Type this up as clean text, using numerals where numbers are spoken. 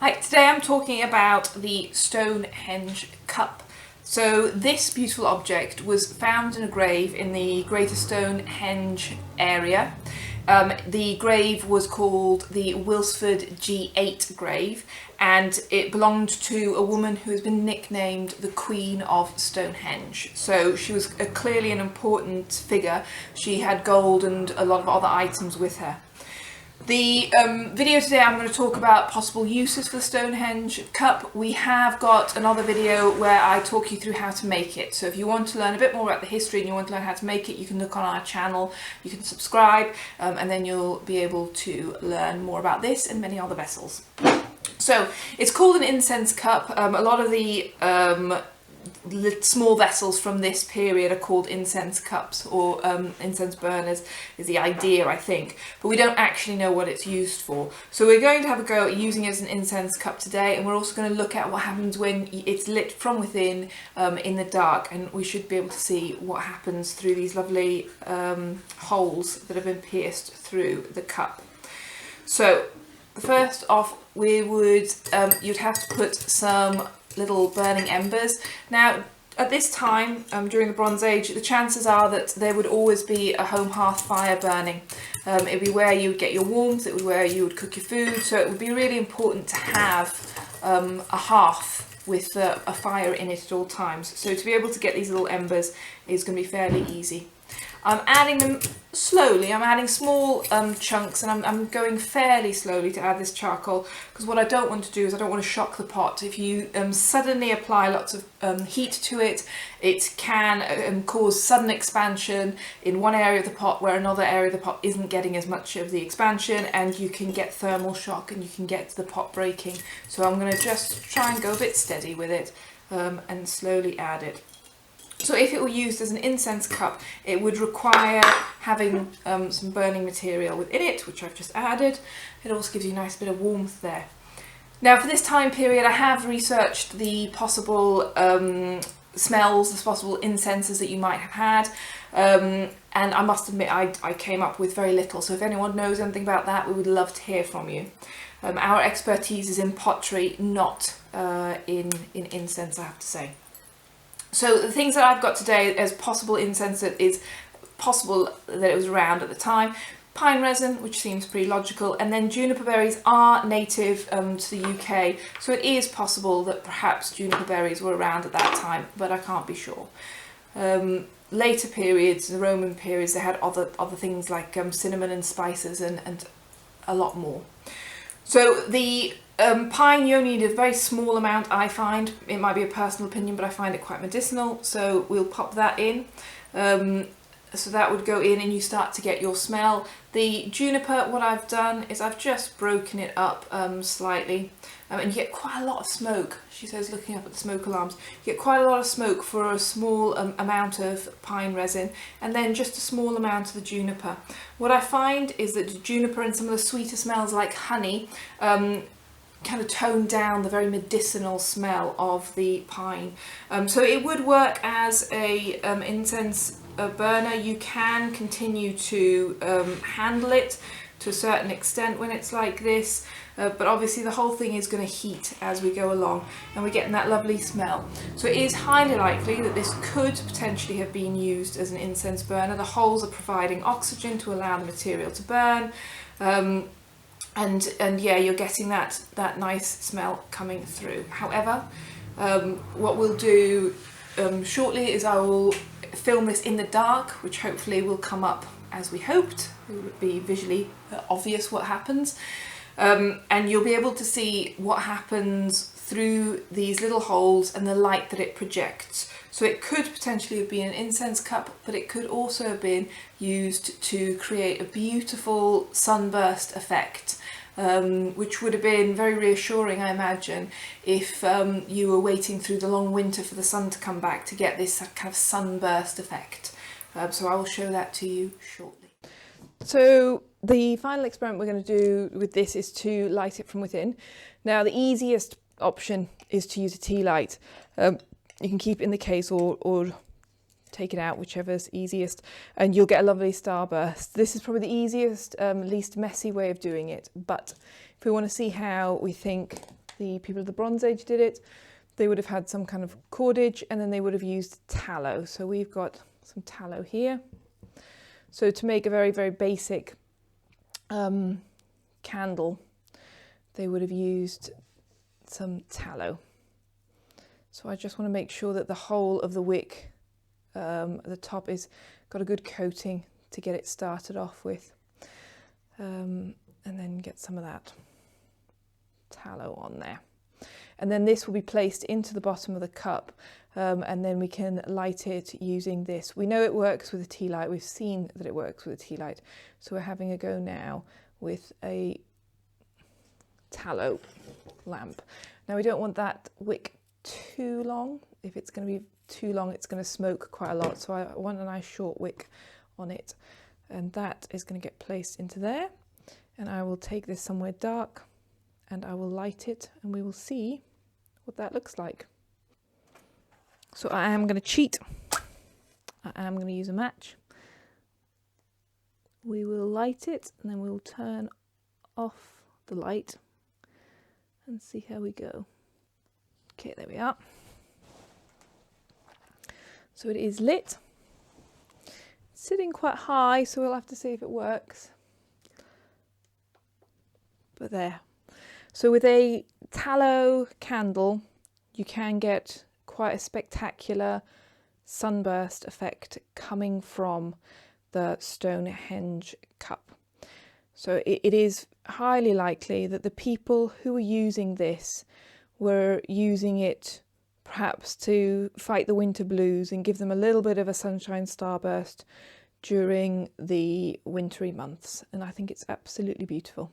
Hi, today I'm talking about the Stonehenge Cup. So this beautiful object was found in a grave in the Greater Stonehenge area. The grave was called the Wilsford G8 grave, and it belonged to a woman who has been nicknamed the Queen of Stonehenge. So she was clearly an important figure. She had gold and a lot of other items with her. The video today I'm going to talk about possible uses for the Stonehenge Cup. We have got another video where I talk you through how to make it. So if you want to learn a bit more about the history and you want to learn how to make it, you can look on our channel, you can subscribe, and then you'll be able to learn more about this and many other vessels. So it's called an incense cup. A lot of the small vessels from this period are called incense cups or incense burners is the idea, I think, but we don't actually know what it's used for. So we're going to have a go at using it as an incense cup today, and we're also going to look at what happens when it's lit from within in the dark, and we should be able to see what happens through these lovely holes that have been pierced through the cup. So first off, we would you'd have to put some little burning embers. Now at this time during the Bronze Age, the chances are that there would always be a home hearth fire burning. It would be where you would get your warmth, it would be where you would cook your food, so it would be really important to have a hearth with a fire in it at all times. So to be able to get these little embers is going to be fairly easy. I'm adding them slowly. I'm adding small chunks, and I'm going fairly slowly to add this charcoal, because what I don't want to do is I don't want to shock the pot. If you suddenly apply lots of heat to it, it can cause sudden expansion in one area of the pot where another area of the pot isn't getting as much of the expansion, and you can get thermal shock and you can get the pot breaking. So I'm going to just try and go a bit steady with it and slowly add it. So if it were used as an incense cup, it would require having some burning material within it, which I've just added. It also gives you a nice bit of warmth there. Now for this time period, I have researched the possible smells, the possible incenses that you might have had, and I must admit I came up with very little, so if anyone knows anything about that, we would love to hear from you. Our expertise is in pottery, not in incense, I have to say. So the things that I've got today as possible incense that is possible that it was around at the time: pine resin, which seems pretty logical, and then juniper berries are native to the UK, so it is possible that perhaps juniper berries were around at that time, but I can't be sure. Later periods, the Roman periods, they had other things like cinnamon and spices and a lot more. So the pine, you only need a very small amount, I find. It might be a personal opinion, but I find it quite medicinal, so we'll pop that in. So that would go in and you start to get your smell. The juniper, what I've done is I've just broken it up slightly, and you get quite a lot of smoke. She says, looking up at the smoke alarms, you get quite a lot of smoke for a small amount of pine resin, and then just a small amount of the juniper. What I find is that the juniper and some of the sweeter smells like honey kind of tone down the very medicinal smell of the pine. So it would work as a incense burner. You can continue to handle it to a certain extent when it's like this, but obviously the whole thing is going to heat as we go along, and we're getting that lovely smell. So it is highly likely that this could potentially have been used as an incense burner. The holes are providing oxygen to allow the material to burn, and yeah, you're getting that nice smell coming through. However, what we'll do shortly is I will film this in the dark, which hopefully will come up as we hoped. It would be visually obvious what happens, and you'll be able to see what happens through these little holes and the light that it projects. So it could potentially have been an incense cup, but it could also have been used to create a beautiful sunburst effect, which would have been very reassuring, I imagine, if you were waiting through the long winter for the sun to come back to get this kind of sunburst effect. So I will show that to you shortly. So the final experiment we're going to do with this is to light it from within. Now the easiest option is to use a tea light. You can keep it in the case or take it out, whichever's easiest, and you'll get a lovely starburst. This is probably the easiest, least messy way of doing it, but if we want to see how we think the people of the Bronze Age did it, they would have had some kind of cordage, and then they would have used tallow. So we've got some tallow here. So to make a very, very basic candle, they would have used some tallow. So I just want to make sure that the whole of the wick at the top is got a good coating to get it started off with, and then get some of that tallow on there. And then this will be placed into the bottom of the cup, and then we can light it using this. We know it works with a tea light. We've seen that it works with a tea light. So we're having a go now with a tallow lamp. Now we don't want that wick too long. If it's going to be too long, it's going to smoke quite a lot. So I want a nice short wick on it. And that is going to get placed into there. And I will take this somewhere dark and I will light it, and we will see what that looks like. So I am going to cheat. I am going to use a match. We will light it and then we will turn off the light and see how we go. Okay, there we are. So it is lit. It's sitting quite high, so we'll have to see if it works. But there. So with a tallow candle, you can get quite a spectacular sunburst effect coming from the Stonehenge cup. So it is highly likely that the people who were using this were using it perhaps to fight the winter blues and give them a little bit of a sunshine starburst during the wintry months. And I think it's absolutely beautiful.